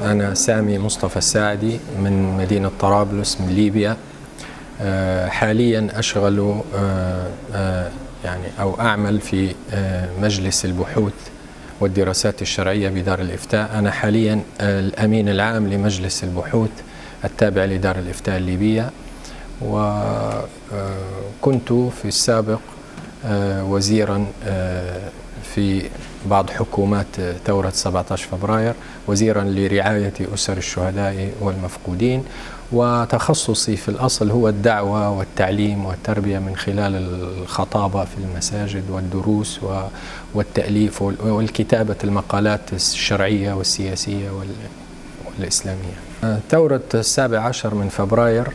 أنا سامي مصطفى الساعدي من مدينة طرابلس من ليبيا. حاليا أشغل أو أعمل في مجلس البحوث والدراسات الشرعية بدار الإفتاء. أنا حاليا الأمين العام لمجلس البحوث التابع لدار الإفتاء الليبية، وكنت في السابق وزيرا في بعض حكومات ثورة 17 فبراير، وزيرا لرعاية أسر الشهداء والمفقودين، وتخصصي في الأصل هو الدعوة والتعليم والتربية من خلال الخطابة في المساجد والدروس والتأليف والكتابة المقالات الشرعية والسياسية والإسلامية. ثورة 17 من فبراير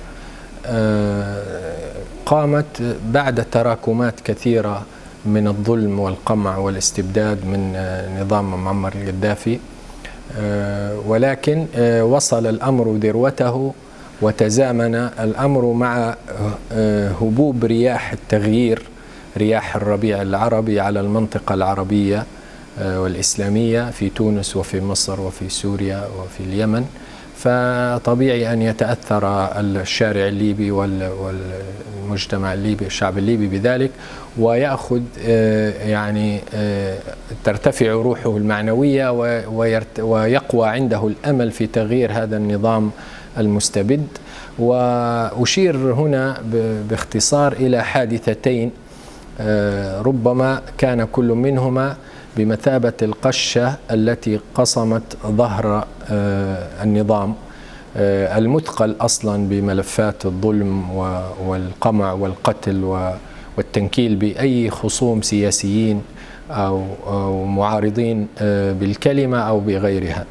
قامت بعد تراكمات كثيرة من الظلم والقمع والاستبداد من نظام معمر القذافي، ولكن وصل الأمر ذروته وتزامن الأمر مع هبوب رياح التغيير، رياح الربيع العربي على المنطقة العربية والإسلامية في تونس وفي مصر وفي سوريا وفي اليمن. فطبيعي أن يتأثر الشارع الليبي والمجتمع الليبي، الشعب الليبي بذلك، ويأخذ ترتفع روحه المعنوية ويقوى عنده الأمل في تغيير هذا النظام المستبد. وأشير هنا باختصار إلى حادثتين ربما كان كل منهما بمثابة القشة التي قصمت ظهر النظام المثقل أصلا بملفات الظلم والقمع والقتل والتنكيل بأي خصوم سياسيين أو معارضين بالكلمة أو بغيرها.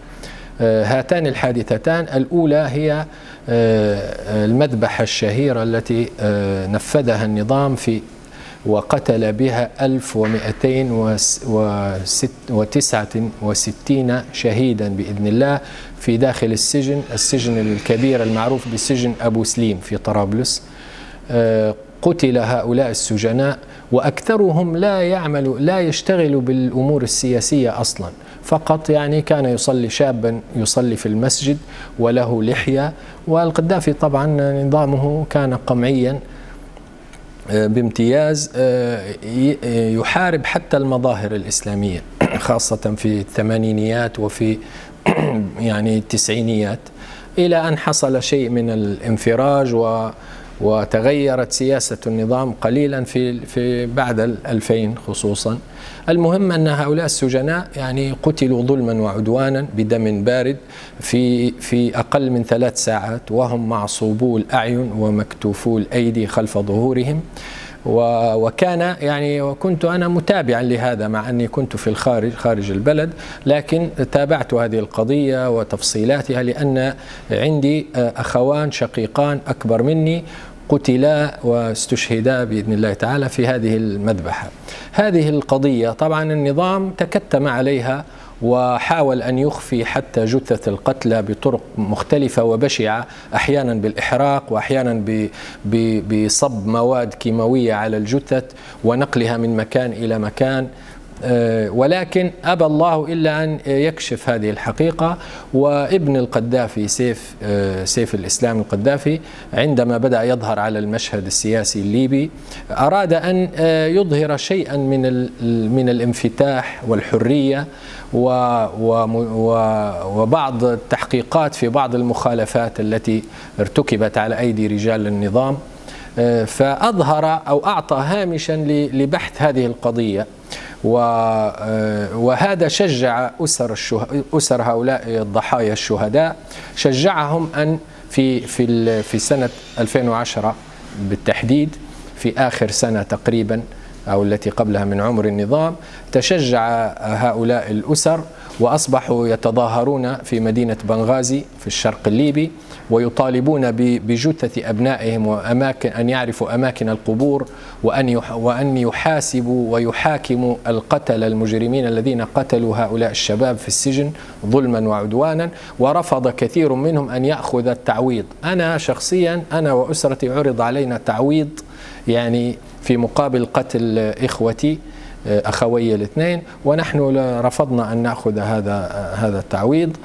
هاتان الحادثتان، الأولى هي المذبحة الشهيرة التي نفذها النظام وقتل بها 1269 شهيدا بإذن الله في داخل السجن الكبير المعروف بسجن أبو سليم في طرابلس. قتل هؤلاء السجناء وأكثرهم لا يشتغل بالأمور السياسية أصلا، فقط كان يصلي، شابا يصلي في المسجد وله لحية. والقذافي طبعا نظامه كان قمعيا بامتياز، يحارب حتى المظاهر الإسلامية خاصة في الثمانينيات وفي التسعينيات، إلى أن حصل شيء من الانفراج وتغيرت سياسة النظام قليلا في بعد 2000 خصوصا. المهم أن هؤلاء السجناء قتلوا ظلما وعدوانا بدم بارد في أقل من 3 ساعات، وهم معصوبو الأعين ومكتوفو الأيدي خلف ظهورهم. وكان وكنت أنا متابعا لهذا، مع أني كنت في خارج البلد، لكن تابعت هذه القضية وتفصيلاتها لأن عندي أخوان شقيقان أكبر مني قتلا واستشهدا بإذن الله تعالى في هذه المذبحة. هذه القضية طبعا النظام تكتم عليها وحاول أن يخفي حتى جثة القتلى بطرق مختلفة وبشعة، أحيانا بالإحراق وأحيانا بصب مواد كيماوية على الجثث ونقلها من مكان إلى مكان، ولكن أبى الله إلا أن يكشف هذه الحقيقة. وابن القذافي سيف الإسلام القذافي عندما بدأ يظهر على المشهد السياسي الليبي أراد أن يظهر شيئا من الانفتاح والحرية وبعض التحقيقات في بعض المخالفات التي ارتكبت على أيدي رجال النظام، فأظهر أو أعطى هامشا لبحث هذه القضية. وهذا شجع أسر هؤلاء الضحايا الشهداء، شجعهم أن في سنة 2010 بالتحديد، في آخر سنة تقريبا أو التي قبلها من عمر النظام، تشجع هؤلاء الأسر وأصبحوا يتظاهرون في مدينة بنغازي في الشرق الليبي ويطالبون بجثث أبنائهم وأماكن، أن يعرفوا أماكن القبور، وأن يحاسبوا ويحاكموا القتلة المجرمين الذين قتلوا هؤلاء الشباب في السجن ظلما وعدوانا. ورفض كثير منهم أن يأخذ التعويض. أنا شخصيا، أنا وأسرتي، عرض علينا تعويض في مقابل قتل إخوتي أخوي الاثنين، ونحن رفضنا أن نأخذ هذا التعويض.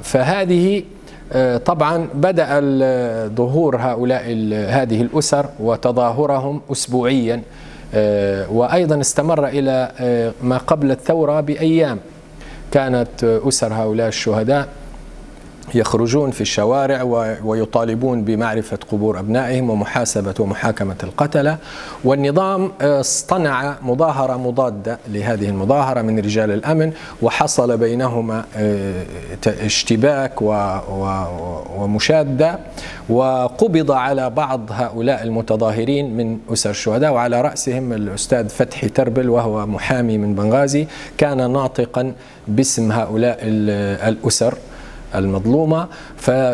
فهذه طبعا بدأ ظهور هذه الأسر وتظاهرهم أسبوعيا، وأيضا استمر إلى ما قبل الثورة بأيام. كانت أسر هؤلاء الشهداء يخرجون في الشوارع ويطالبون بمعرفة قبور أبنائهم ومحاسبة ومحاكمة القتلة، والنظام اصطنع مظاهرة مضادة لهذه المظاهرة من رجال الأمن، وحصل بينهما اشتباك ومشادة، وقبض على بعض هؤلاء المتظاهرين من أسر الشهداء، وعلى رأسهم الأستاذ فتحي تربل وهو محامي من بنغازي، كان ناطقا باسم هؤلاء الأسر المظلومة.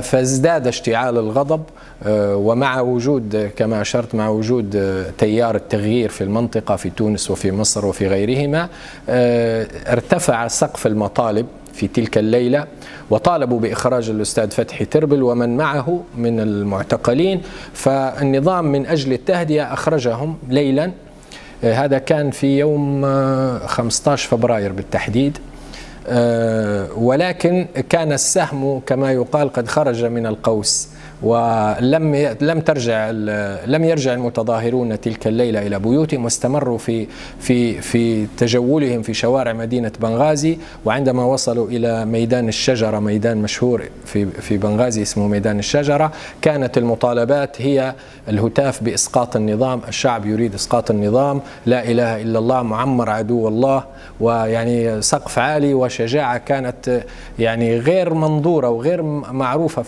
فازداد اشتعال الغضب، ومع وجود كما أشرت مع وجود تيار التغيير في المنطقة في تونس وفي مصر وفي غيرهما، ارتفع سقف المطالب في تلك الليلة، وطالبوا بإخراج الأستاذ فتحي تربل ومن معه من المعتقلين. فالنظام من أجل التهدئة أخرجهم ليلا، هذا كان في يوم 15 فبراير بالتحديد، ولكن كان السهم كما يقال قد خرج من القوس، ولم يرجع المتظاهرون تلك الليلة إلى بيوتهم، واستمروا في تجولهم في شوارع مدينة بنغازي. وعندما وصلوا إلى ميدان الشجرة، ميدان مشهور في بنغازي اسمه ميدان الشجرة، كانت المطالبات هي الهتاف بإسقاط النظام، الشعب يريد إسقاط النظام، لا إله إلا الله، معمر عدو الله، ويعني سقف عالي وشجاعة كانت يعني غير منظورة وغير معروفة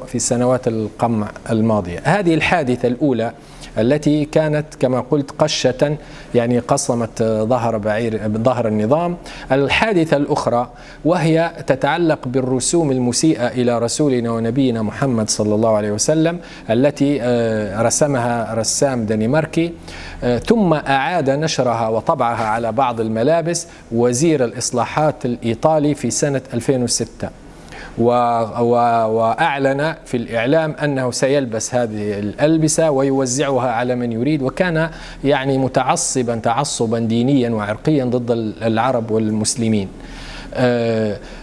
في السنوات القمع الماضية. هذه الحادثة الأولى التي كانت كما قلت قشة، يعني قصمت ظهر النظام. الحادثة الأخرى وهي تتعلق بالرسوم المسيئة إلى رسولنا ونبينا محمد صلى الله عليه وسلم، التي رسمها رسام دنماركي، ثم أعاد نشرها وطبعها على بعض الملابس وزير الإصلاحات الإيطالي في سنة 2006، وأعلن في الإعلام أنه سيلبس هذه الألبسة ويوزعها على من يريد، وكان يعني متعصبا تعصبا دينيا وعرقيا ضد العرب والمسلمين.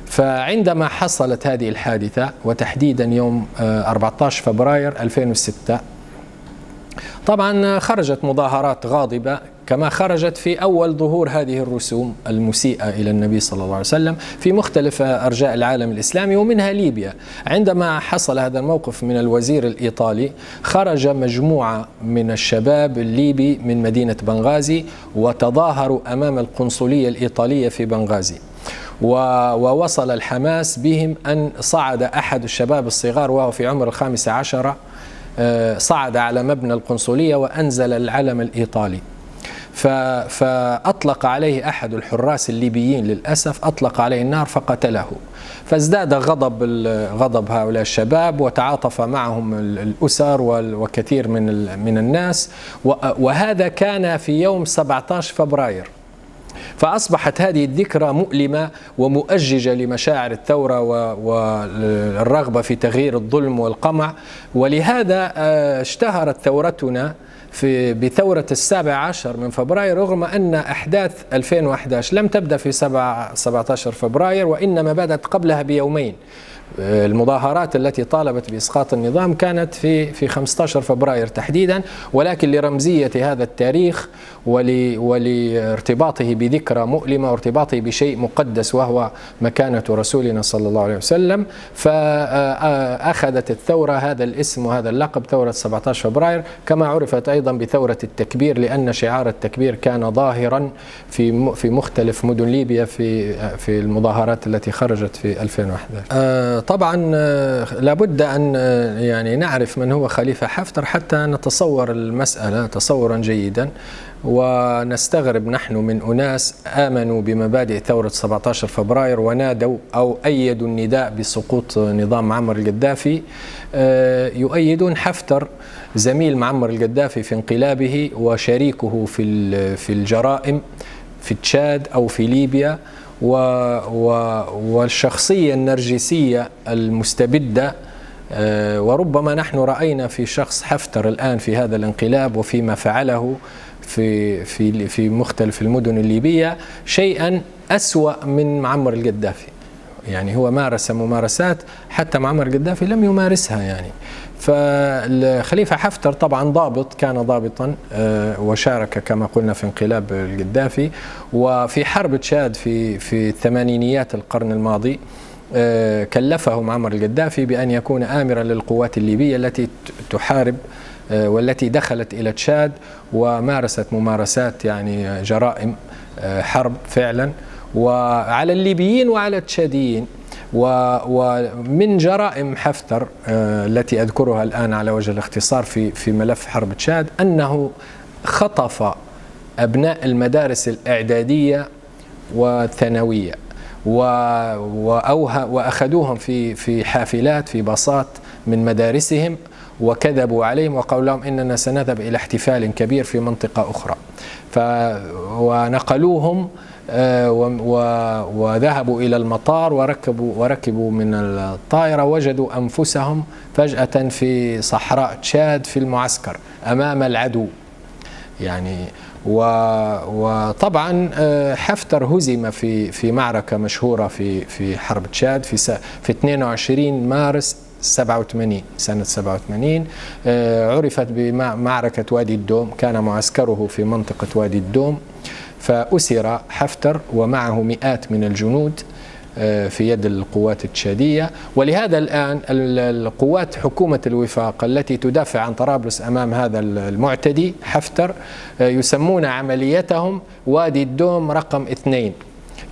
فعندما حصلت هذه الحادثة، وتحديدا يوم 14 فبراير 2006، طبعا خرجت مظاهرات غاضبة كما خرجت في أول ظهور هذه الرسوم المسيئة إلى النبي صلى الله عليه وسلم في مختلف أرجاء العالم الإسلامي ومنها ليبيا. عندما حصل هذا الموقف من الوزير الإيطالي، خرج مجموعة من الشباب الليبي من مدينة بنغازي وتظاهروا أمام القنصلية الإيطالية في بنغازي، ووصل الحماس بهم أن صعد أحد الشباب الصغار وهو في عمر 15، صعد على مبنى القنصلية وأنزل العلم الإيطالي، فأطلق عليه أحد الحراس الليبيين للأسف، أطلق عليه النار فقتله. فازداد غضب هؤلاء الشباب، وتعاطف معهم الأسر وكثير من الناس، وهذا كان في يوم 17 فبراير. فأصبحت هذه الذكرى مؤلمة ومؤججة لمشاعر الثورة والرغبة في تغيير الظلم والقمع، ولهذا اشتهرت ثورتنا بثورة 17 من فبراير، رغم أن أحداث 2011 لم تبدأ في 17 فبراير، وإنما بدأت قبلها بيومين. المظاهرات التي طالبت بإسقاط النظام كانت في 15 فبراير تحديدا، ولكن لرمزية هذا التاريخ ولارتباطه بذكرى مؤلمة وارتباطه بشيء مقدس وهو مكانة رسولنا صلى الله عليه وسلم، فأخذت الثورة هذا الاسم وهذا اللقب، ثورة 17 فبراير، كما عرفت أيضا بثورة التكبير، لأن شعار التكبير كان ظاهرا في مختلف مدن ليبيا في المظاهرات التي خرجت في 2011. طبعا لابد أن يعني نعرف من هو خليفة حفتر حتى نتصور المسألة تصورا جيدا، ونستغرب نحن من أناس آمنوا بمبادئ ثورة 17 فبراير ونادوا أو أيدوا النداء بسقوط نظام معمر القذافي، يؤيدون حفتر زميل معمر القذافي في انقلابه وشريكه في الجرائم في تشاد أو في ليبيا، والشخصية النرجسية المستبدة وربما نحن رأينا في شخص حفتر الآن في هذا الانقلاب وفيما فعله في مختلف المدن الليبية شيئا أسوأ من معمر القذافي. يعني هو مارس ممارسات حتى معمر القذافي لم يمارسها يعني. فالخليفة حفتر طبعا ضابط، كان ضابطا وشارك كما قلنا في انقلاب القذافي وفي حرب تشاد في الثمانينيات القرن الماضي. كلفه معمر القذافي بأن يكون آمرا للقوات الليبية التي تحارب والتي دخلت إلى تشاد ومارست ممارسات يعني جرائم حرب فعلا وعلى الليبيين وعلى التشاديين. ومن جرائم حفتر التي أذكرها الآن على وجه الاختصار في ملف حرب تشاد أنه خطف أبناء المدارس الإعدادية والثانوية وأخذوهم في حافلات في باصات من مدارسهم وكذبوا عليهم وقالوا لهم إننا سنذهب إلى احتفال كبير في منطقة أخرى. ونقلوهم وذهبوا إلى المطار وركبوا من الطائرة، وجدوا أنفسهم فجأة في صحراء تشاد في المعسكر أمام العدو يعني. وطبعا حفتر هزم في معركة مشهورة في حرب تشاد في 22 مارس 87 سنة 87 عرفت بمعركة وادي الدوم. كان معسكره في منطقة وادي الدوم، فأسر حفتر ومعه مئات من الجنود في يد القوات التشادية. ولهذا الآن القوات حكومة الوفاق التي تدافع عن طرابلس أمام هذا المعتدي حفتر يسمون عمليتهم وادي الدوم رقم 2.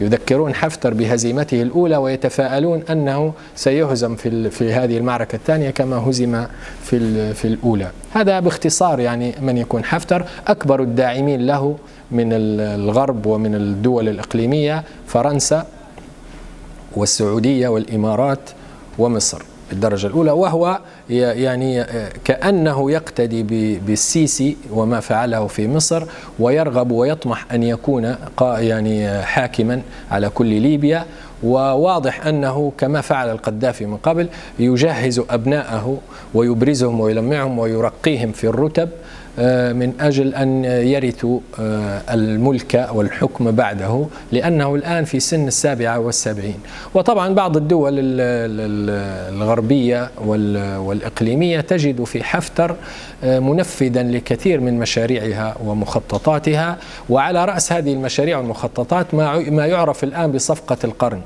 يذكرون حفتر بهزيمته الأولى ويتفاءلون أنه سيهزم في هذه المعركة الثانية كما هزم في الأولى. هذا باختصار يعني من يكون حفتر. أكبر الداعمين له من الغرب ومن الدول الإقليمية فرنسا والسعودية والإمارات ومصر بالدرجة الأولى، وهو يعني كأنه يقتدي بالسيسي وما فعله في مصر ويرغب ويطمح أن يكون يعني حاكما على كل ليبيا. وواضح أنه كما فعل القذافي من قبل يجهز أبناءه ويبرزهم ويلمعهم ويرقيهم في الرتب من أجل أن يرثوا الملك والحكم بعده، لأنه الآن في سن 77. وطبعا بعض الدول الغربية والإقليمية تجد في حفتر منفذا لكثير من مشاريعها ومخططاتها. وعلى رأس هذه المشاريع والمخططات ما يعرف الآن بصفقة القرن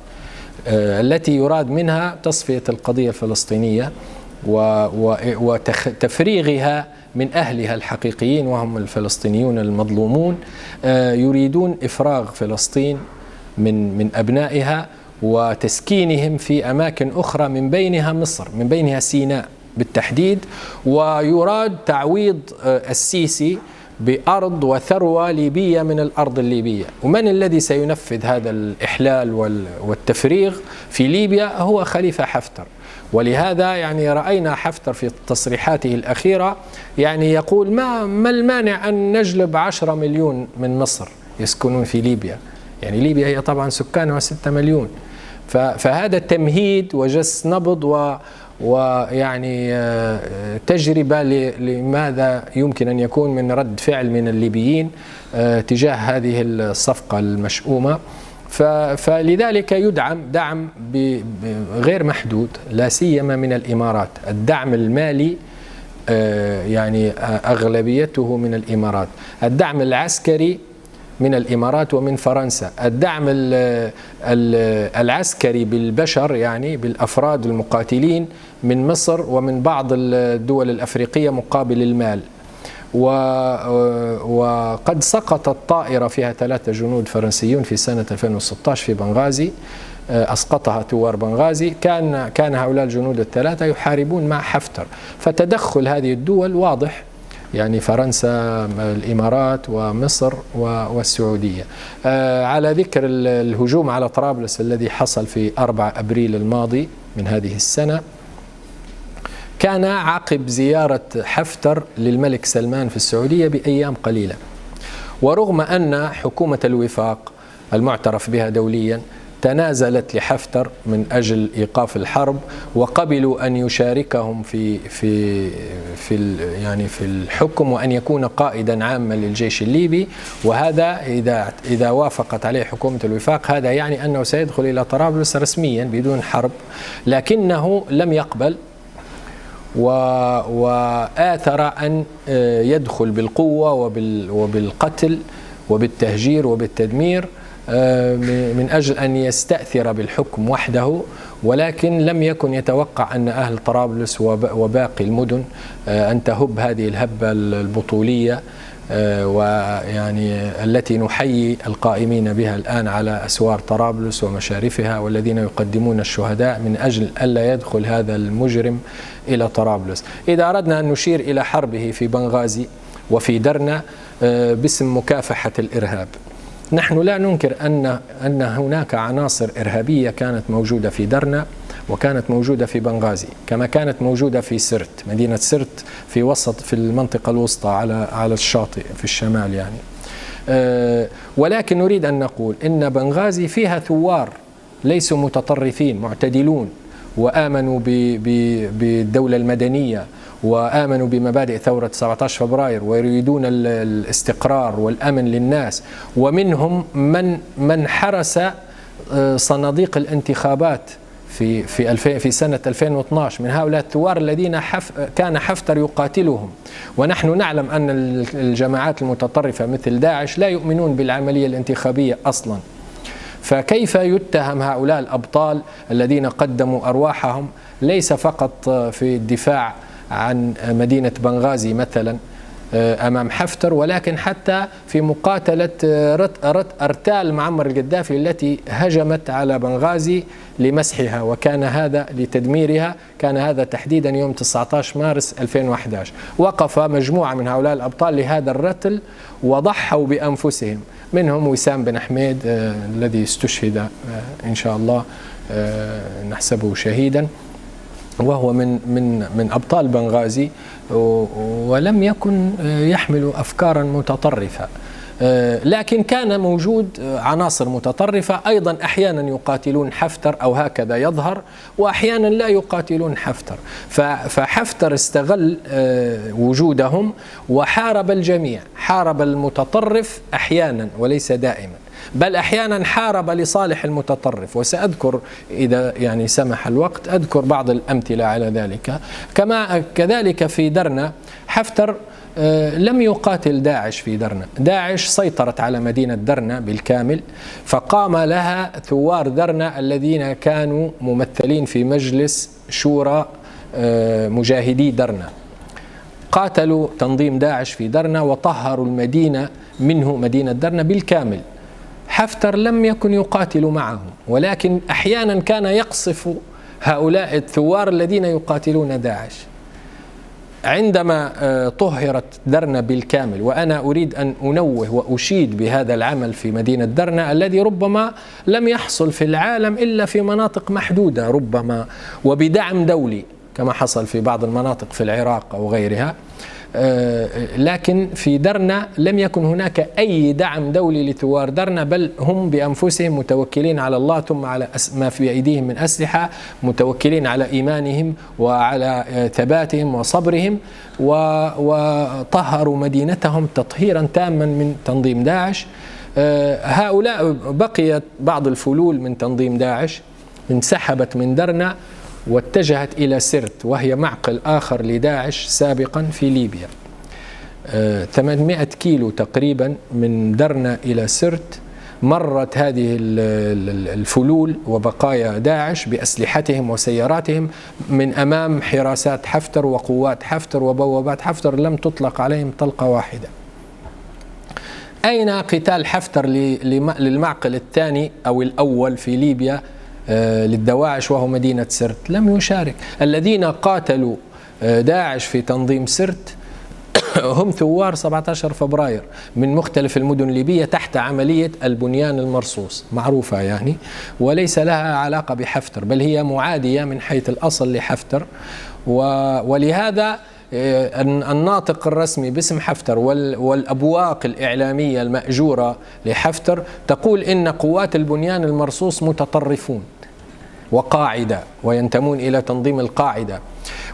التي يراد منها تصفية القضية الفلسطينية وتفريغها من أهلها الحقيقيين وهم الفلسطينيون المظلومون. يريدون إفراغ فلسطين من أبنائها وتسكينهم في أماكن أخرى من بينها مصر، من بينها سيناء بالتحديد. ويراد تعويض السيسي بأرض وثروة ليبية من الأرض الليبية. ومن الذي سينفذ هذا الإحلال والتفريغ في ليبيا؟ هو خليفة حفتر. ولهذا يعني رأينا حفتر في تصريحاته الأخيرة يعني يقول ما المانع أن نجلب 10 مليون من مصر يسكنون في ليبيا. يعني ليبيا هي طبعا سكانها 6 مليون. فهذا تمهيد وجس نبض ويعني تجربة لماذا يمكن أن يكون من رد فعل من الليبيين تجاه هذه الصفقة المشؤومة. فلذلك يدعم دعم غير محدود لا سيما من الإمارات. الدعم المالي يعني أغلبيته من الإمارات، الدعم العسكري من الإمارات ومن فرنسا، الدعم العسكري بالبشر يعني بالأفراد المقاتلين من مصر ومن بعض الدول الأفريقية مقابل المال. وقد سقطت طائرة فيها 3 جنود فرنسيون في سنة 2016 في بنغازي، أسقطها ثوار بنغازي. كان هؤلاء الجنود ال3 يحاربون مع حفتر. فتدخل هذه الدول واضح، يعني فرنسا، الإمارات ومصر والسعودية. على ذكر الهجوم على طرابلس الذي حصل في 4 أبريل الماضي من هذه السنة، كان عقب زيارة حفتر للملك سلمان في السعودية بأيام قليلة. ورغم أن حكومة الوفاق المعترف بها دوليا تنازلت لحفتر من أجل إيقاف الحرب، وقبلوا أن يشاركهم في الحكم، وأن يكون قائدا عاما للجيش الليبي. وهذا إذا وافقت عليه حكومة الوفاق هذا يعني أنه سيدخل إلى طرابلس رسميا بدون حرب، لكنه لم يقبل وآثر أن يدخل بالقوة وبالقتل وبالتهجير وبالتدمير من أجل أن يستأثر بالحكم وحده. ولكن لم يكن يتوقع أن أهل طرابلس وباقي المدن أن تهب هذه الهبة البطولية، ويعني التي نحيي القائمين بها الآن على أسوار طرابلس ومشارفها، والذين يقدمون الشهداء من أجل ألا يدخل هذا المجرم إلى طرابلس. إذا أردنا أن نشير إلى حربه في بنغازي وفي درنا باسم مكافحة الإرهاب، نحن لا ننكر أن هناك عناصر إرهابية كانت موجودة في درنا وكانت موجودة في بنغازي، كما كانت موجودة في سرت، مدينة سرت في المنطقة الوسطى على الشاطئ في الشمال يعني. ولكن نريد أن نقول إن بنغازي فيها ثوار ليسوا متطرفين معتدلون، وآمنوا بالدولة المدنية، وآمنوا بمبادئ ثورة 17 فبراير، ويريدون الاستقرار والأمن للناس. ومنهم من حرس صناديق الانتخابات في سنة 2012 من هؤلاء الثوار الذين كان حفتر يقاتلهم. ونحن نعلم أن الجماعات المتطرفة مثل داعش لا يؤمنون بالعملية الانتخابية أصلا، فكيف يتهم هؤلاء الأبطال الذين قدموا أرواحهم ليس فقط في الدفاع عن مدينة بنغازي مثلا أمام حفتر، ولكن حتى في مقاتلة أرتال معمر القذافي التي هجمت على بنغازي لمسحها، وكان هذا لتدميرها، كان هذا تحديدا يوم 19 مارس 2011. وقف مجموعة من هؤلاء الأبطال لهذا الرتل وضحوا بأنفسهم، منهم وسام بن حميد الذي استشهد إن شاء الله نحسبه شهيدا، وهو من أبطال بنغازي، ولم يكن يحمل أفكارا متطرفة، لكن كان موجود عناصر متطرفة أيضا أحيانا يقاتلون حفتر أو هكذا يظهر، وأحيانا لا يقاتلون حفتر. فحفتر استغل وجودهم وحارب الجميع، حارب المتطرف أحيانا وليس دائما، بل أحيانا حارب لصالح المتطرف. وسأذكر إذا يعني سمح الوقت أذكر بعض الأمثلة على ذلك. كذلك في درنا حفتر لم يقاتل داعش في درنا، داعش سيطرت على مدينة درنا بالكامل، فقام لها ثوار درنا الذين كانوا ممثلين في مجلس شورى مجاهدي درنا، قاتلوا تنظيم داعش في درنا وطهروا المدينة منه، مدينة درنا بالكامل. حفتر لم يكن يقاتل معهم، ولكن أحيانا كان يقصف هؤلاء الثوار الذين يقاتلون داعش. عندما طهرت درنا بالكامل، وأنا أريد أن أنوه وأشيد بهذا العمل في مدينة درنا الذي ربما لم يحصل في العالم إلا في مناطق محدودة ربما، وبدعم دولي كما حصل في بعض المناطق في العراق أو غيرها، لكن في درنا لم يكن هناك أي دعم دولي لثوار درنا، بل هم بأنفسهم متوكلين على الله، ثم على ما في أيديهم من أسلحة، متوكلين على إيمانهم وعلى ثباتهم وصبرهم، وطهروا مدينتهم تطهيرا تاما من تنظيم داعش. هؤلاء بقيت بعض الفلول من تنظيم داعش انسحبت من درنا واتجهت إلى سرت، وهي معقل آخر لداعش سابقا في ليبيا. 800 كيلو تقريبا من درنا إلى سرت مرت هذه الفلول وبقايا داعش بأسلحتهم وسياراتهم من أمام حراسات حفتر وقوات حفتر وبوابات حفتر، لم تطلق عليهم طلقة واحدة. أين قتال حفتر للمعقل الثاني أو الأول في ليبيا للدواعش وهو مدينة سرت؟ لم يشارك. الذين قاتلوا داعش في تنظيم سرت هم ثوار 17 فبراير من مختلف المدن الليبية تحت عملية البنيان المرصوص معروفة يعني، وليس لها علاقة بحفتر، بل هي معادية من حيث الأصل لحفتر. ولهذا الناطق الرسمي باسم حفتر والأبواق الإعلامية المأجورة لحفتر تقول إن قوات البنيان المرصوص متطرفون وقاعدة وينتمون إلى تنظيم القاعدة.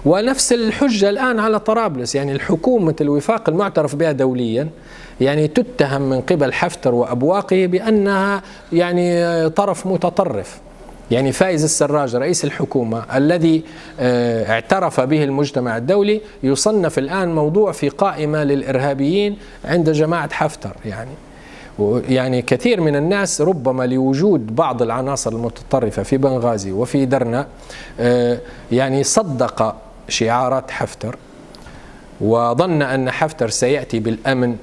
ونفس الحجة الآن على طرابلس، يعني الحكومة الوفاق المعترف بها دوليا يعني تتهم من قبل حفتر وأبواقه بأنها يعني طرف متطرف. يعني فايز السراج رئيس الحكومة الذي اعترف به المجتمع الدولي يصنف الآن موضوع في قائمة للإرهابيين عند جماعة حفتر. يعني كثير من الناس ربما لوجود بعض العناصر المتطرفة في بنغازي وفي درنا يعني صدق شعارات حفتر وظن أن حفتر سيأتي بالأمن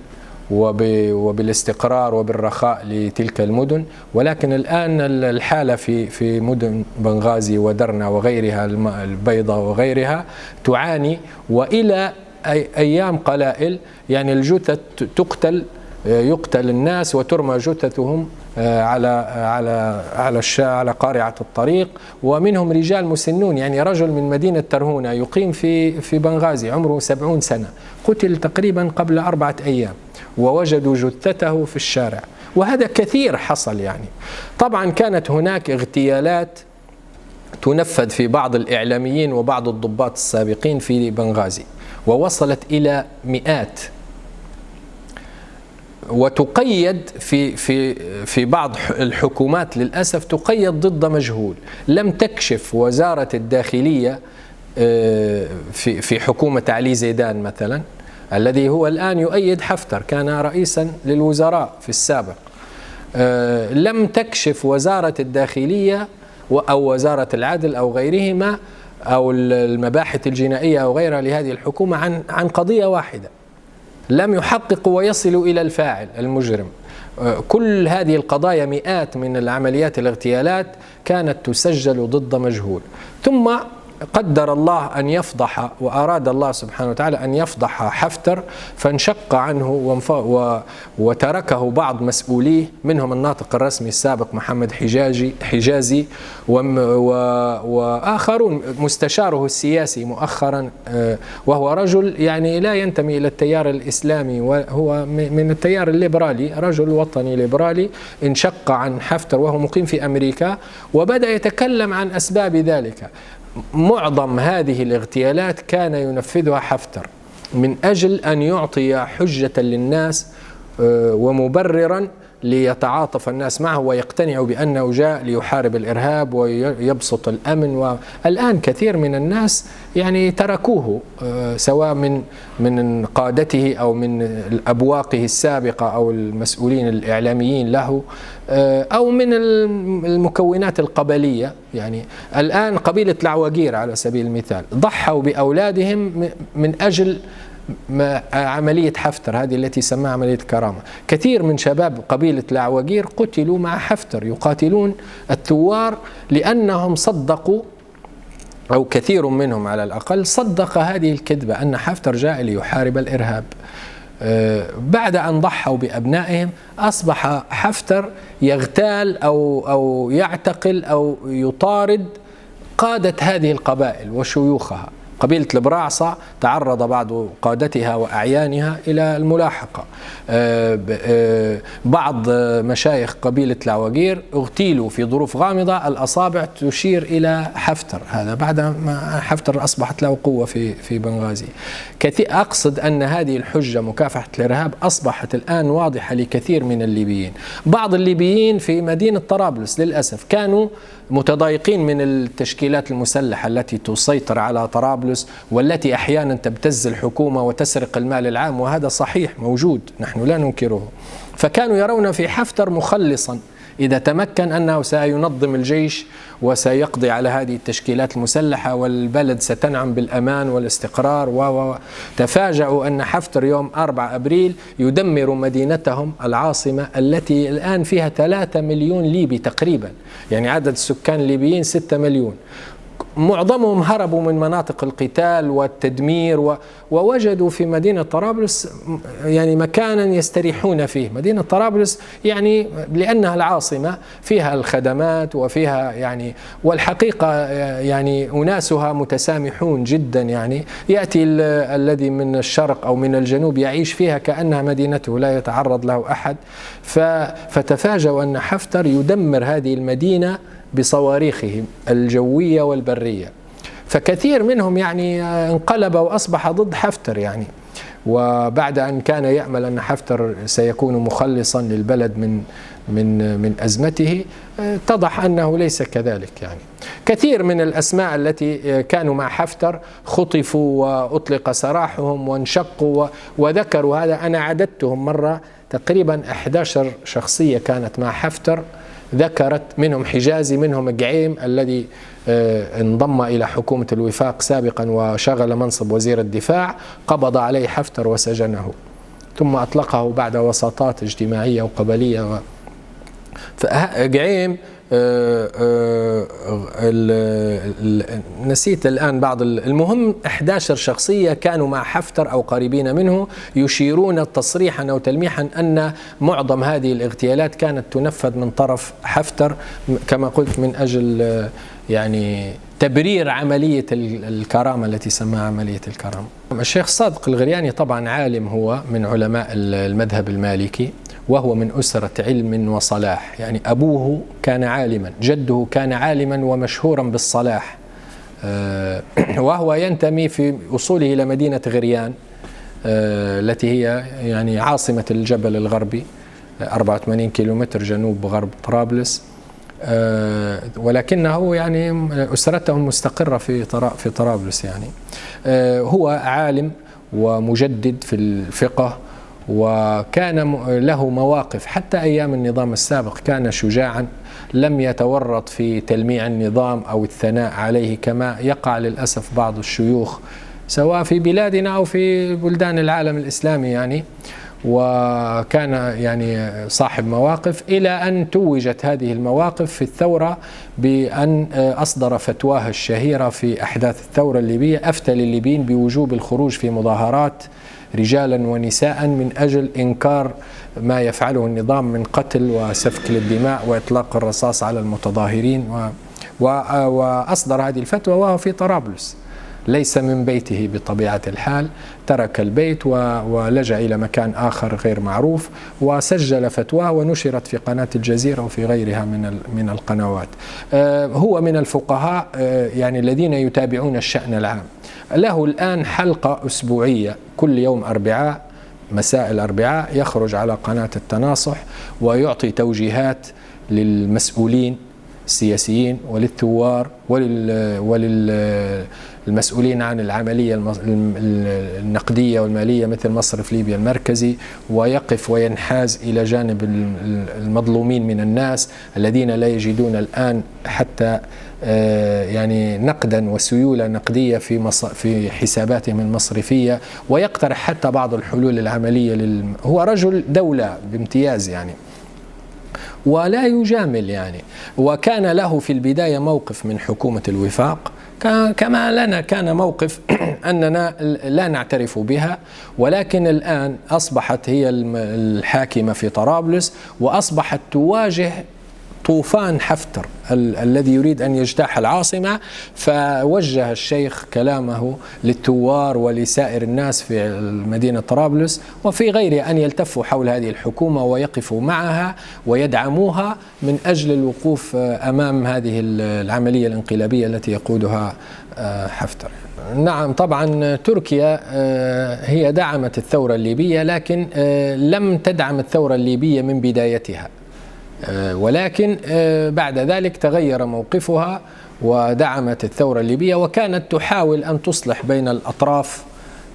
وبالاستقرار وبالرخاء لتلك المدن، ولكن الآن الحالة في مدن بنغازي ودرنا وغيرها البيضاء وغيرها تعاني، وإلى أيام قلائل يعني الجثث يقتل الناس وترمى جثثهم على قارعة الطريق، ومنهم رجال مسنون. يعني رجل من مدينة ترهونة يقيم في بنغازي عمره 70 سنة قتل تقريبا قبل 4 أيام ووجدوا جثته في الشارع، وهذا كثير حصل. يعني طبعا كانت هناك اغتيالات تنفذ في بعض الإعلاميين وبعض الضباط السابقين في بنغازي ووصلت إلى مئات، وتقيد في بعض الحكومات للأسف تقيد ضد مجهول. لم تكشف وزارة الداخلية في حكومة علي زيدان مثلا الذي هو الآن يؤيد حفتر، كان رئيسا للوزراء في السابق، لم تكشف وزارة الداخلية أو وزارة العدل أو غيرهما أو المباحث الجنائية أو غيرها لهذه الحكومة عن قضية واحدة، لم يحققوا ويصلوا إلى الفاعل المجرم. كل هذه القضايا مئات من العمليات الاغتيالات كانت تسجل ضد مجهول، ثم قدر الله أن يفضح وأراد الله سبحانه وتعالى أن يفضح حفتر فانشق عنه وتركه بعض مسؤوليه منهم الناطق الرسمي السابق محمد حجازي وآخرون، مستشاره السياسي مؤخرا وهو رجل يعني لا ينتمي إلى التيار الإسلامي وهو من التيار الليبرالي، رجل وطني ليبرالي، انشق عن حفتر وهو مقيم في أمريكا وبدأ يتكلم عن أسباب ذلك. معظم هذه الاغتيالات كان ينفذها حفتر من أجل أن يعطي حجة للناس ومبررا ليتعاطف الناس معه ويقتنعوا بأنه جاء ليحارب الإرهاب ويبسط الأمن. والآن كثير من الناس يعني تركوه، سواء من قادته أو من أبواقه السابقة أو المسؤولين الإعلاميين له أو من المكونات القبلية. يعني الآن قبيلة العواقير على سبيل المثال ضحوا بأولادهم من أجل عملية حفتر هذه التي سماها عملية كرامة. كثير من شباب قبيلة العواقير قتلوا مع حفتر يقاتلون الثوار لأنهم صدقوا، أو كثير منهم على الأقل صدق هذه الكذبة أن حفتر جاء ليحارب الإرهاب. بعد أن ضحوا بأبنائهم أصبح حفتر يغتال أو يعتقل أو يطارد قادة هذه القبائل وشيوخها. قبيلة البراعصة تعرض بعض قادتها وأعيانها إلى الملاحقة، بعض مشايخ قبيلة العواقير اغتيلوا في ظروف غامضة، الأصابع تشير إلى حفتر، هذا بعد ما حفتر أصبحت له قوة في بنغازي. أقصد أن هذه الحجة مكافحة الإرهاب أصبحت الآن واضحة لكثير من الليبيين. بعض الليبيين في مدينة طرابلس للأسف كانوا متضايقين من التشكيلات المسلحة التي تسيطر على طرابلس والتي أحيانا تبتز الحكومة وتسرق المال العام، وهذا صحيح موجود نحن لا ننكره. فكانوا يرون في حفتر مخلصا إذا تمكن أنه سينظم الجيش وسيقضي على هذه التشكيلات المسلحة والبلد ستنعم بالأمان والاستقرار. وتفاجأوا أن حفتر يوم 4 أبريل يدمر مدينتهم العاصمة التي الآن فيها 3 مليون ليبي تقريبا، يعني عدد السكان الليبيين 6 مليون. معظمهم هربوا من مناطق القتال والتدمير ووجدوا في مدينة طرابلس يعني مكانا يستريحون فيه. مدينة طرابلس يعني لأنها العاصمة فيها الخدمات وفيها يعني، والحقيقة يعني أناسها متسامحون جدا، يعني يأتي الذي من الشرق أو من الجنوب يعيش فيها كأنها مدينته لا يتعرض له أحد. فتفاجأوا أن حفتر يدمر هذه المدينة بصواريخه الجوية والبرية، فكثير منهم يعني انقلب وأصبح ضد حفتر يعني. وبعد أن كان يأمل أن حفتر سيكون مخلصا للبلد من أزمته، اتضح أنه ليس كذلك. يعني كثير من الأسماء التي كانوا مع حفتر خطفوا وأطلق سراحهم وانشقوا، وذكروا هذا. أنا عددتهم مرة تقريبا 11 شخصية كانت مع حفتر، ذكرت منهم حجازي، منهم قعيم الذي انضم إلى حكومة الوفاق سابقا وشغل منصب وزير الدفاع، قبض عليه حفتر وسجنه ثم أطلقه بعد وساطات اجتماعية وقبلية. فقعيم نسيت الآن بعض. المهم 11 شخصية كانوا مع حفتر أو قريبين منه، يشيرون تصريحا أو تلميحا أن معظم هذه الاغتيالات كانت تنفذ من طرف حفتر كما قلت من أجل يعني تبرير عملية الكرامة التي سماها عملية الكرامة. الشيخ صادق الغرياني طبعا عالم، هو من علماء المذهب المالكي، وهو من أسرة علم وصلاح، يعني أبوه كان عالما، جده كان عالما ومشهورا بالصلاح، وهو ينتمي في أصوله إلى مدينة غريان التي هي يعني عاصمة الجبل الغربي 84 كيلومتر جنوب غرب طرابلس، ولكنه يعني أسرته مستقرة في طرابلس. يعني هو عالم ومجدد في الفقه، وكان له مواقف حتى أيام النظام السابق، كان شجاعا، لم يتورط في تلميع النظام أو الثناء عليه كما يقع للأسف بعض الشيوخ سواء في بلادنا أو في بلدان العالم الإسلامي يعني. وكان يعني صاحب مواقف، إلى أن توجت هذه المواقف في الثورة بأن أصدر فتواه الشهيرة في أحداث الثورة الليبية، أفتى للليبيين بوجوب الخروج في مظاهرات رجالا ونساء من أجل إنكار ما يفعله النظام من قتل وسفك للدماء وإطلاق الرصاص على المتظاهرين. وأصدر هذه الفتوى وهو في طرابلس، ليس من بيته بطبيعة الحال، ترك البيت ولجأ إلى مكان آخر غير معروف، وسجل فتواه ونشرت في قناة الجزيرة وفي غيرها من القنوات. هو من الفقهاء يعني الذين يتابعون الشأن العام. له الآن حلقة أسبوعية كل يوم أربعاء، مساء الأربعاء، يخرج على قناة التناصح ويعطي توجيهات للمسؤولين السياسيين وللثوار وللمسؤولين عن العملية النقدية والمالية مثل مصرف ليبيا المركزي، ويقف وينحاز إلى جانب المظلومين من الناس الذين لا يجدون الآن حتى يعني نقدا وسيولة نقدية في حساباتهم المصرفية، ويقترح حتى بعض الحلول العملية. هو رجل دولة بامتياز يعني، ولا يجامل يعني. وكان له في البداية موقف من حكومة الوفاق كما لنا كان موقف أننا لا نعترف بها، ولكن الآن أصبحت هي الحاكمة في طرابلس، وأصبحت تواجه طوفان حفتر الذي يريد أن يجتاح العاصمة. فوجه الشيخ كلامه للثوار ولسائر الناس في مدينة طرابلس وفي غيرها أن يلتفوا حول هذه الحكومة ويقفوا معها ويدعموها من أجل الوقوف أمام هذه العملية الانقلابية التي يقودها حفتر. نعم طبعا تركيا هي دعمت الثورة الليبية، لكن لم تدعم الثورة الليبية من بدايتها، ولكن بعد ذلك تغير موقفها ودعمت الثورة الليبية، وكانت تحاول أن تصلح بين الأطراف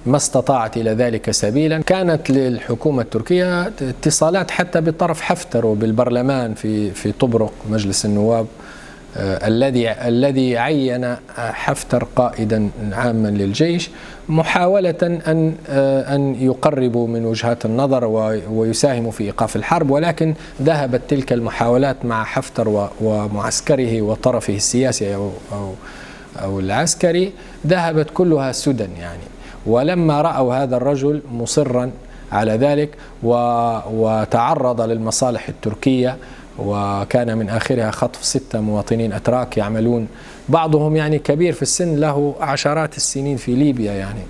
ما استطاعت إلى ذلك سبيلا. كانت للحكومة التركية اتصالات حتى بطرف حفتر وبالبرلمان في طبرق مجلس النواب الذي عين حفتر قائدا عاما للجيش، محاولة أن يقربوا من وجهات النظر ويساهموا في إيقاف الحرب، ولكن ذهبت تلك المحاولات مع حفتر ومعسكره وطرفه السياسي أو العسكري ذهبت كلها سدى يعني. ولما رأوا هذا الرجل مصرا على ذلك وتعرض للمصالح التركية، وكان من آخرها خطف 6 مواطنين أتراك يعملون، بعضهم يعني كبير في السن له عشرات السنين في ليبيا يعني،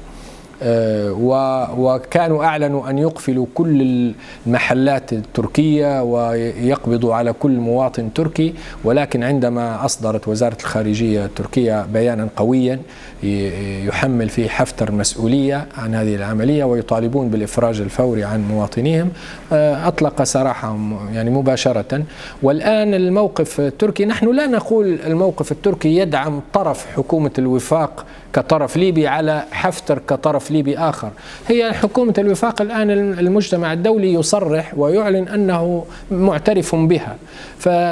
وكانوا أعلنوا أن يقفلوا كل المحلات التركية ويقبضوا على كل مواطن تركي. ولكن عندما أصدرت وزارة الخارجية التركية بيانا قويا يحمل فيه حفتر المسؤولية عن هذه العملية ويطالبون بالإفراج الفوري عن مواطنيهم، أطلق سراحهم يعني مباشرة. والآن الموقف التركي، نحن لا نقول الموقف التركي يدعم طرف حكومة الوفاق كطرف ليبي على حفتر كطرف ليبي آخر. هي حكومة الوفاق الآن المجتمع الدولي يصرح ويعلن أنه معترف بها،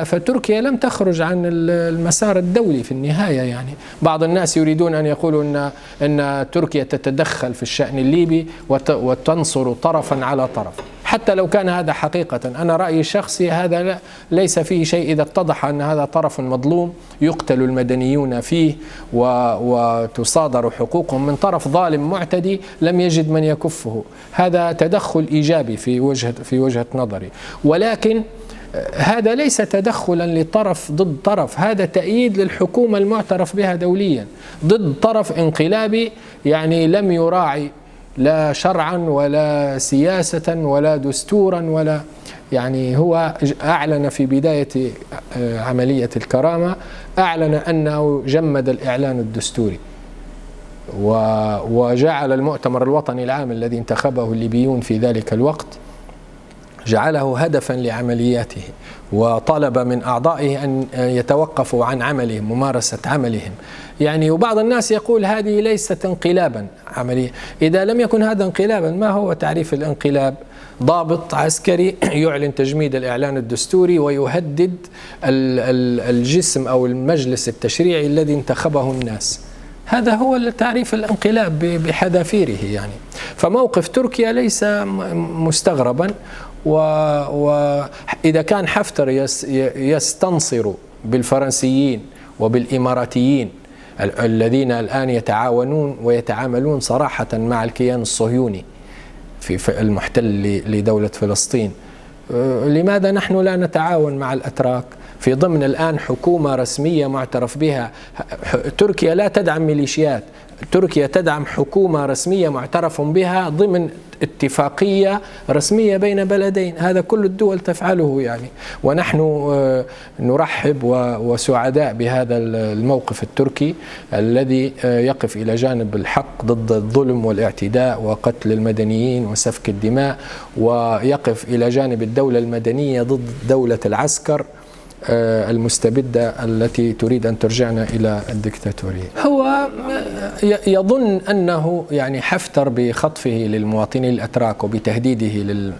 فتركيا لم تخرج عن المسار الدولي في النهاية يعني. بعض الناس يريدون أن يقولوا أن تركيا تتدخل في الشأن الليبي وتنصر طرفا على طرف. حتى لو كان هذا حقيقة، أنا رأيي الشخصي هذا ليس فيه شيء إذا اتضح أن هذا طرف مظلوم يقتل المدنيون فيه وتصادر حقوقهم من طرف ظالم معتدي لم يجد من يكفه. هذا تدخل إيجابي في وجهة نظري، ولكن هذا ليس تدخلا لطرف ضد طرف، هذا تأييد للحكومة المعترف بها دوليا ضد طرف انقلابي يعني لم يراعي لا شرعا ولا سياسة ولا دستورا ولا يعني. هو أعلن في بداية عملية الكرامة أعلن أنه جمد الإعلان الدستوري وجعل المؤتمر الوطني العام الذي انتخبه الليبيون في ذلك الوقت جعله هدفا لعملياته، وطلب من أعضائه أن يتوقفوا عن عملهم ممارسة عملهم يعني. وبعض الناس يقول هذه ليست انقلابا عملية. إذا لم يكن هذا انقلابا، ما هو تعريف الانقلاب؟ ضابط عسكري يعلن تجميد الإعلان الدستوري ويهدد الجسم أو المجلس التشريعي الذي انتخبه الناس. هذا هو تعريف الانقلاب بحذافيره يعني. فموقف تركيا ليس مستغربا، وإذا كان حفتر يستنصر بالفرنسيين وبالإماراتيين الذين الآن يتعاونون ويتعاملون صراحة مع الكيان الصهيوني في المحتل لدولة فلسطين، لماذا نحن لا نتعاون مع الأتراك في ضمن الآن حكومة رسمية معترف بها؟ تركيا لا تدعم ميليشيات، تركيا تدعم حكومة رسمية معترف بها ضمن اتفاقية رسمية بين بلدين. هذا كل الدول تفعله يعني. ونحن نرحب وسعداء بهذا الموقف التركي الذي يقف إلى جانب الحق ضد الظلم والاعتداء وقتل المدنيين وسفك الدماء، ويقف إلى جانب الدولة المدنية ضد دولة العسكر المستبدة التي تريد أن ترجعنا إلى الدكتاتورية. هو يظن أنه يعني حفتر بخطفه للمواطنين الأتراك وبتهديده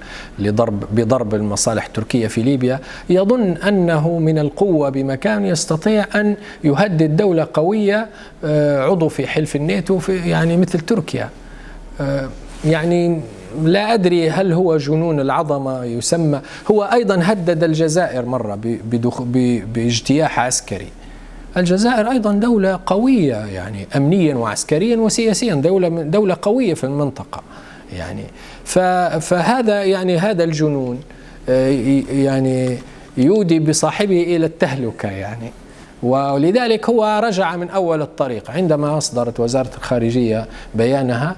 بضرب المصالح التركية في ليبيا، يظن أنه من القوة بمكان يستطيع أن يهدد دولة قوية عضو في حلف الناتو يعني مثل تركيا يعني. لا أدري هل هو جنون العظمة يسمى. هو أيضا هدد الجزائر مرة باجتياح عسكري. الجزائر أيضا دولة قوية يعني أمنيا وعسكريا وسياسيا، دولة قوية في المنطقة يعني. فهذا يعني هذا الجنون يعني يودي بصاحبه إلى التهلكة يعني. ولذلك هو رجع من أول الطريق عندما أصدرت وزارة الخارجية بيانها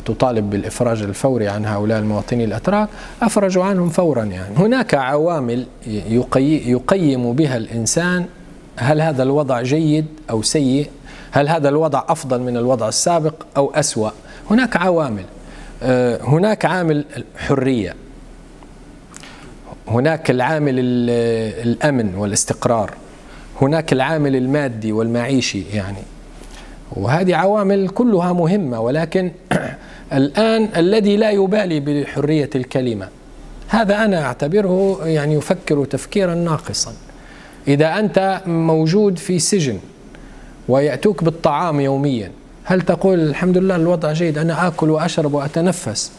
تطالب بالإفراج الفوري عن هؤلاء المواطنين الأتراك، أفرجوا عنهم فورا يعني. هناك عوامل يقيم بها الإنسان هل هذا الوضع جيد أو سيء، هل هذا الوضع أفضل من الوضع السابق أو أسوأ. هناك عوامل، هناك عامل الحرية، هناك العامل الأمن والاستقرار، هناك العامل المادي والمعيشي يعني. وهذه عوامل كلها مهمة، ولكن الآن الذي لا يبالي بحرية الكلمة هذا أنا أعتبره يعني يفكر تفكيرا ناقصا. إذا أنت موجود في سجن ويأتوك بالطعام يوميا، هل تقول الحمد لله الوضع جيد أنا آكل وأشرب وأتنفس؟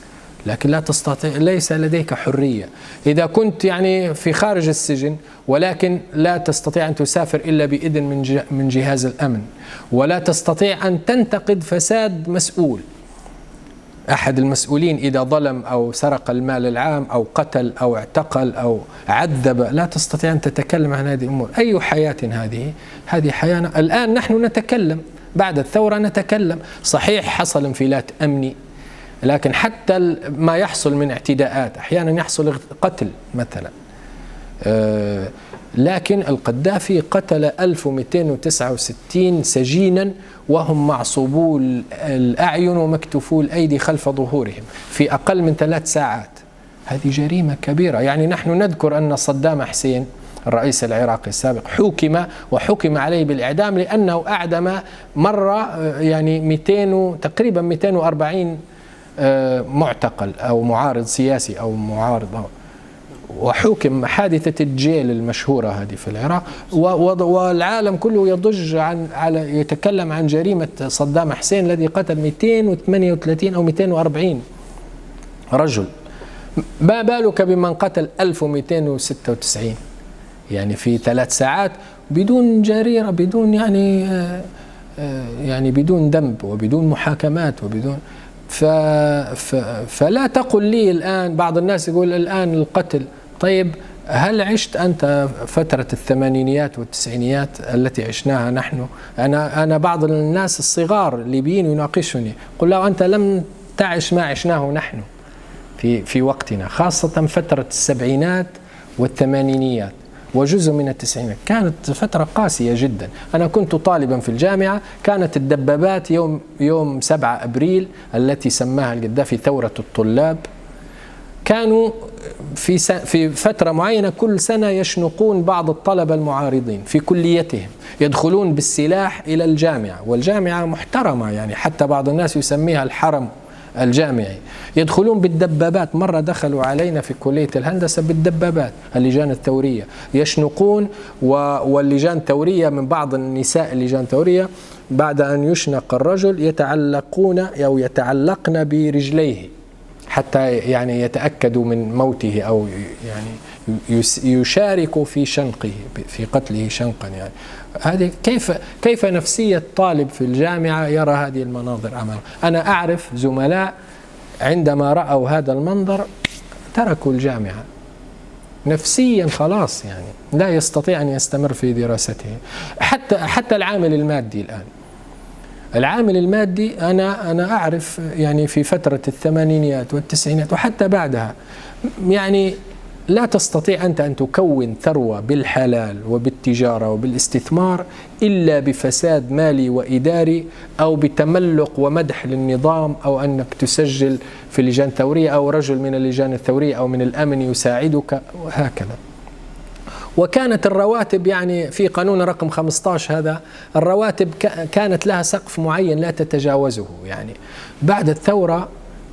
لكن لا تستطيع، ليس لديك حرية. إذا كنت يعني في خارج السجن ولكن لا تستطيع أن تسافر إلا بإذن من جهاز الأمن، ولا تستطيع أن تنتقد فساد مسؤول، أحد المسؤولين إذا ظلم أو سرق المال العام أو قتل أو اعتقل أو عذب، لا تستطيع أن تتكلم عن هذه الأمور. أي حياة هذه حياة. الآن نحن نتكلم، بعد الثورة نتكلم. صحيح حصل انفلات أمني، لكن حتى ما يحصل من اعتداءات، أحيانا يحصل قتل مثلا، لكن القذافي قتل 1269 سجينا وهم معصوبو الأعين ومكتوفو الأيدي خلف ظهورهم في أقل من 3 ساعات. هذه جريمة كبيرة. يعني نحن نذكر أن صدام حسين الرئيس العراقي السابق حكم عليه بالإعدام لأنه أعدم مرة يعني 200 تقريبا 240 معتقل أو معارض سياسي أو معارض، وحكم حادثة الجيل المشهورة هذه في العراق، والعالم كله يضج يتكلم عن جريمة صدام حسين الذي قتل 238 أو 240 رجل. ما بالك بمن قتل 1296 يعني في 3 ساعات بدون جريرة، بدون يعني بدون ذنب وبدون محاكمات وبدون فلا تقل لي الآن. بعض الناس يقول الآن القتل. طيب هل عشت أنت فترة الثمانينيات والتسعينيات التي عشناها نحن؟ أنا بعض الناس الصغار الليبيين يناقشني، قل له أنت لم تعش ما عشناه نحن في وقتنا، خاصة فترة السبعينات والثمانينيات وجزء من التسعينات. كانت فترة قاسية جدا. أنا كنت طالبا في الجامعة، كانت الدبابات يوم 7 أبريل التي سماها القذافي ثورة الطلاب، كانوا في فترة معينة كل سنة يشنقون بعض الطلبة المعارضين في كليتهم، يدخلون بالسلاح إلى الجامعة، والجامعة محترمة يعني حتى بعض الناس يسميها الحرم الجامعي، يدخلون بالدبابات. مرة دخلوا علينا في كلية الهندسة بالدبابات، اللجان الثورية يشنقون، واللجان الثورية من بعض النساء اللجان الثورية بعد أن يشنق الرجل يتعلقون أو يتعلقن برجليه حتى يعني يتأكدوا من موته أو يعني يشاركوا في شنقه، في قتله شنقا. يعني هذه كيف نفسية طالب في الجامعة يرى هذه المناظر أمامه؟ أنا أعرف زملاء عندما رأوا هذا المنظر تركوا الجامعة نفسيا، خلاص يعني لا يستطيع أن يستمر في دراسته. حتى العامل المادي الآن، العامل المادي أنا أعرف يعني في فترة الثمانينيات والتسعينات وحتى بعدها، يعني لا تستطيع أنت أن تكون ثروة بالحلال وبالتجارة وبالاستثمار إلا بفساد مالي وإداري أو بتملق ومدح للنظام، أو أنك تسجل في اللجان الثورية أو رجل من اللجان الثورية أو من الأمن يساعدك وهكذا. وكانت الرواتب يعني في قانون رقم 15 هذا الرواتب كانت لها سقف معين لا تتجاوزه. يعني بعد الثورة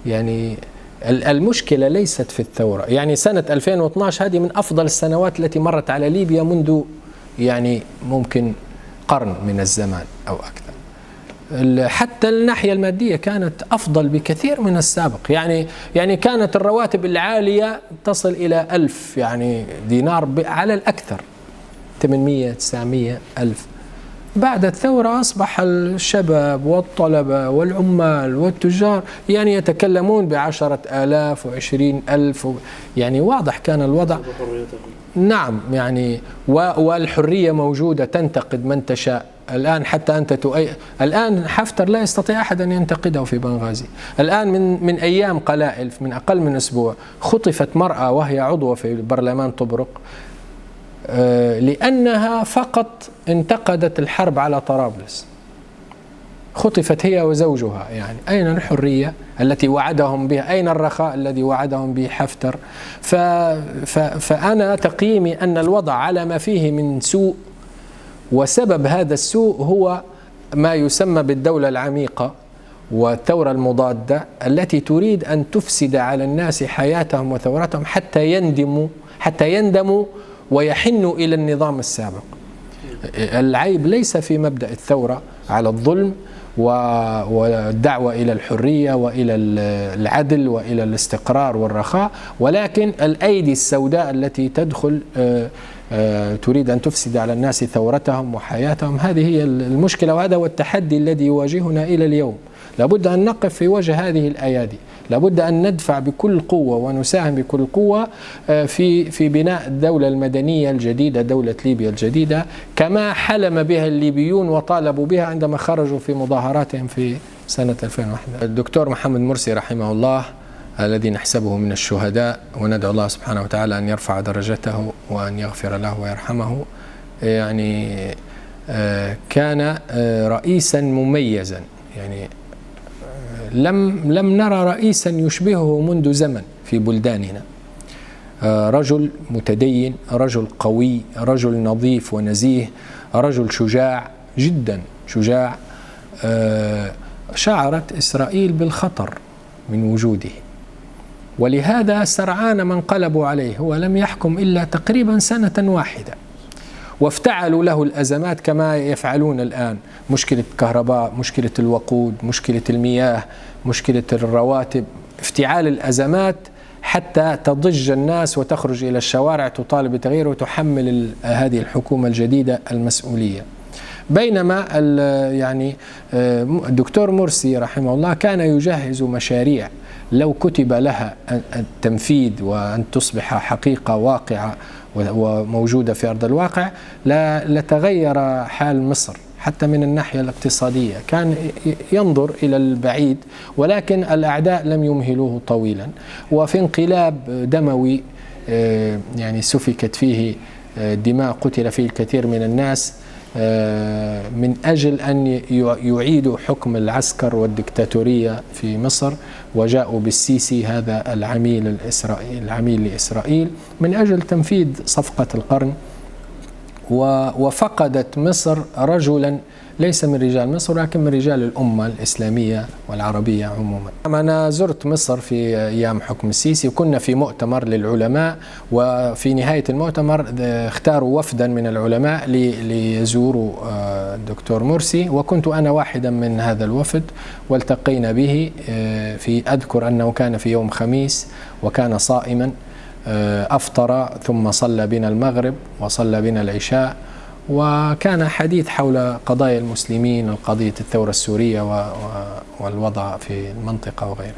يعني المشكلة ليست في الثورة، يعني سنة 2012 هذه من أفضل السنوات التي مرت على ليبيا منذ يعني ممكن قرن من الزمان أو أكثر. حتى الناحية المادية كانت أفضل بكثير من السابق. يعني كانت الرواتب العالية تصل إلى 1000 يعني دينار على الأكثر، 800 900 1000. بعد الثورة أصبح الشباب والطلبة والعمال والتجار يعني يتكلمون ب10,000 و20,000، يعني واضح كان الوضع. نعم يعني والحرية موجودة، تنتقد من تشاء. الآن حتى أنت الآن حفتر لا يستطيع أحد أن ينتقده في بنغازي. الآن من أيام قلائل، من أقل من أسبوع، خطفت مرأة وهي عضوة في برلمان طبرق لأنها فقط انتقدت الحرب على طرابلس. خطفت هي وزوجها. يعني أين الحرية التي وعدهم بها؟ أين الرخاء الذي وعدهم به حفتر؟ فأنا تقييمي أن الوضع على ما فيه من سوء، وسبب هذا السوء هو ما يسمى بالدولة العميقة والثورة المضادة التي تريد أن تفسد على الناس حياتهم وثورتهم حتى يندموا ويحنوا إلى النظام السابق. العيب ليس في مبدأ الثورة على الظلم والدعوة إلى الحرية وإلى العدل وإلى الاستقرار والرخاء، ولكن الأيدي السوداء التي تدخل تريد أن تفسد على الناس ثورتهم وحياتهم، هذه هي المشكلة، وهذا هو التحدي الذي يواجهنا إلى اليوم. لابد أن نقف في وجه هذه الأيادي، لابد أن ندفع بكل قوة ونساهم بكل قوة في بناء الدولة المدنية الجديدة، دولة ليبيا الجديدة، كما حلم بها الليبيون وطالبوا بها عندما خرجوا في مظاهراتهم في سنة 2001. الدكتور محمد مرسي رحمه الله الذي نحسبه من الشهداء، وندعو الله سبحانه وتعالى أن يرفع درجته وأن يغفر له ويرحمه، يعني كان رئيسا مميزا، يعني لم نرى رئيسا يشبهه منذ زمن في بلداننا. رجل متدين، رجل قوي، رجل نظيف ونزيه، رجل شجاع جدا، شجاع. شعرت إسرائيل بالخطر من وجوده، ولهذا سرعان ما انقلبوا عليه. هو لم يحكم إلا تقريبا سنة واحدة، وافتعلوا له الأزمات كما يفعلون الآن، مشكلة الكهرباء، مشكلة الوقود، مشكلة المياه، مشكلة الرواتب، افتعال الأزمات حتى تضج الناس وتخرج إلى الشوارع تطالب بتغييره وتحمل هذه الحكومة الجديدة المسؤولية. بينما يعني الدكتور مرسي رحمه الله كان يجهز مشاريع لو كتب لها التنفيذ وأن تصبح حقيقة واقعة وموجودة في أرض الواقع لتغير حال مصر حتى من الناحية الاقتصادية. كان ينظر إلى البعيد، ولكن الأعداء لم يمهلوه طويلا، وفي انقلاب دموي يعني سفكت فيه دماء، قتل فيه الكثير من الناس من أجل أن يعيدوا حكم العسكر والدكتاتورية في مصر، وجاءوا بالسيسي هذا العميل لإسرائيل من أجل تنفيذ صفقة القرن. وفقدت مصر رجلا ليس من رجال مصر ولكن من رجال الأمة الإسلامية والعربية عموما. أنا زرت مصر في أيام حكم السيسي، وكنا في مؤتمر للعلماء، وفي نهاية المؤتمر اختاروا وفدا من العلماء ليزوروا الدكتور مرسي، وكنت أنا واحدا من هذا الوفد، والتقينا به أذكر أنه كان في يوم خميس وكان صائما، أفطر ثم صلى بنا المغرب وصلى بنا العشاء، وكان حديث حول قضايا المسلمين، قضية الثورة السورية والوضع في المنطقة وغيره.